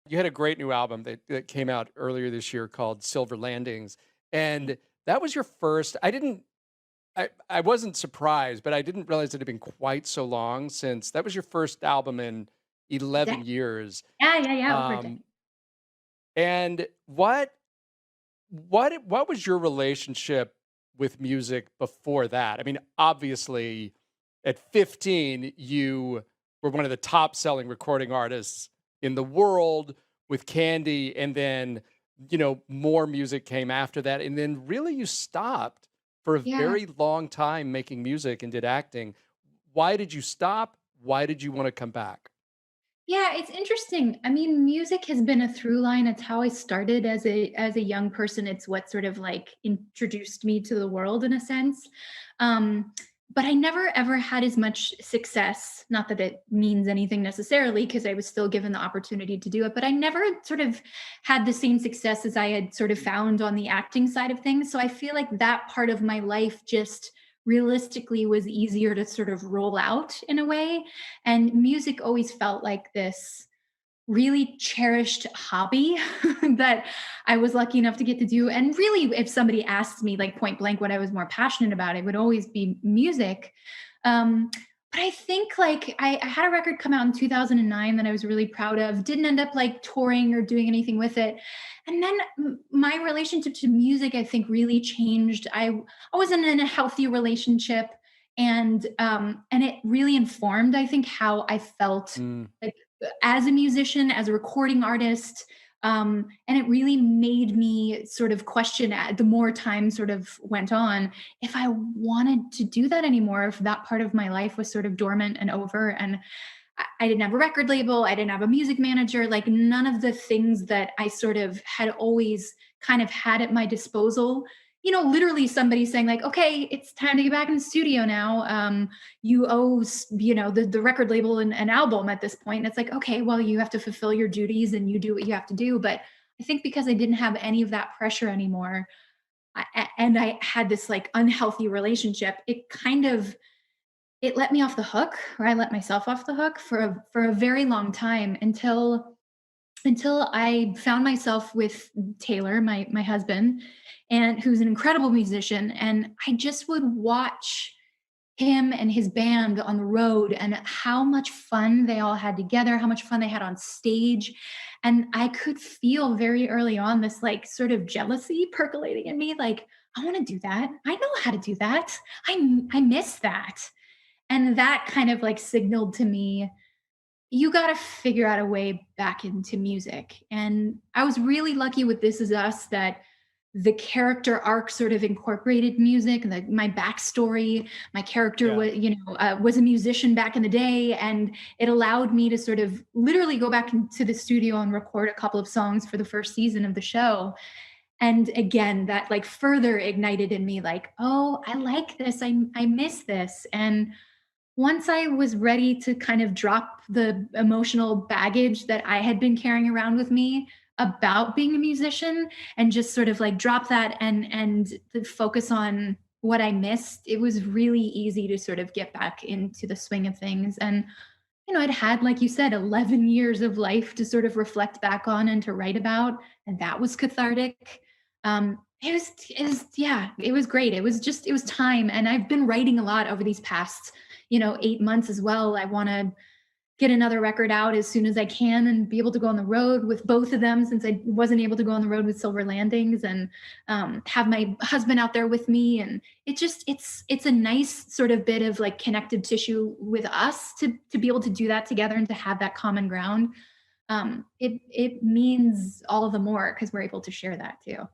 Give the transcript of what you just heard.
You had a great new album that came out earlier this year called Silver Landings, and that was your first. I wasn't surprised, but I didn't realize it had been quite so long since that was your first album in A 11 decade. years. Yeah, yeah, yeah, over a Um, decade. and what was your relationship with music before that? I mean, obviously, at 15, you were one of the top selling recording artists in the world with Candy, and then, more music came after that. And then really you stopped for a Yeah. very long time making music and did acting. Why did you stop? Why did you want to come back? Yeah, it's interesting. I mean, music has been a through line. It's how I started as a young person. It's what sort of like introduced me to the world in a sense. But I never ever had as much success. Not that it means anything necessarily, because I was still given the opportunity to do it. But I never sort of had the same success as I had sort of found on the acting side of things. So I feel like that part of my life just realistically was easier to sort of roll out in a way, and music always felt like this really cherished hobby that I was lucky enough to get to do. And really, if somebody asked me like point blank what I was more passionate about, it would always be music. Um, but I think like I had a record come out in 2009 that I was really proud of. Didn't end up like touring or doing anything with it. And then my relationship to music, I think, really changed. I wasn't in a healthy relationship, and it really informed, I think, how I felt Mm, like as a musician, as a recording artist. And it really made me sort of question, the more time sort of went on, if I wanted to do that anymore, if that part of my life was sort of dormant and over. And I didn't have a record label, I didn't have a music manager, like none of the things that I sort of had always kind of had at my disposal. Literally somebody saying like, "Okay, it's time to get back in the studio now. You owe, the record label an album at this point." And it's like, okay, well, you have to fulfill your duties and you do what you have to do. But I think because I didn't have any of that pressure anymore, and I had this like unhealthy relationship, it let me off the hook, or I let myself off the hook for a very long time, until I found myself with Taylor, my husband, and who's an incredible musician. And I just would watch him and his band on the road and how much fun they all had together, how much fun they had on stage. And I could feel very early on this like sort of jealousy percolating in me, like, I want to do that. I know how to do that. I miss that. And that kind of like signaled to me, you got to figure out a way back into music. And I was really lucky with This Is Us that the character arc sort of incorporated music, and my backstory. My character yeah. was a musician back in the day, and it allowed me to sort of literally go back into the studio and record a couple of songs for the first season of the show. And again, that like further ignited in me, like, oh, I like this. I miss this. And once I was ready to kind of drop the emotional baggage that I had been carrying around with me about being a musician, and just sort of like drop that and to focus on what I missed, it was really easy to sort of get back into the swing of things. And I'd had, like you said, 11 years of life to sort of reflect back on and to write about, and that was cathartic. Yeah, it was great. It was time. And I've been writing a lot over these past, 8 months as well. I want to get another record out as soon as I can and be able to go on the road with both of them, since I wasn't able to go on the road with Silver Landings, and have my husband out there with me. And it's a nice sort of bit of like connective tissue with us to be able to do that together and to have that common ground. It means all the more because we're able to share that too.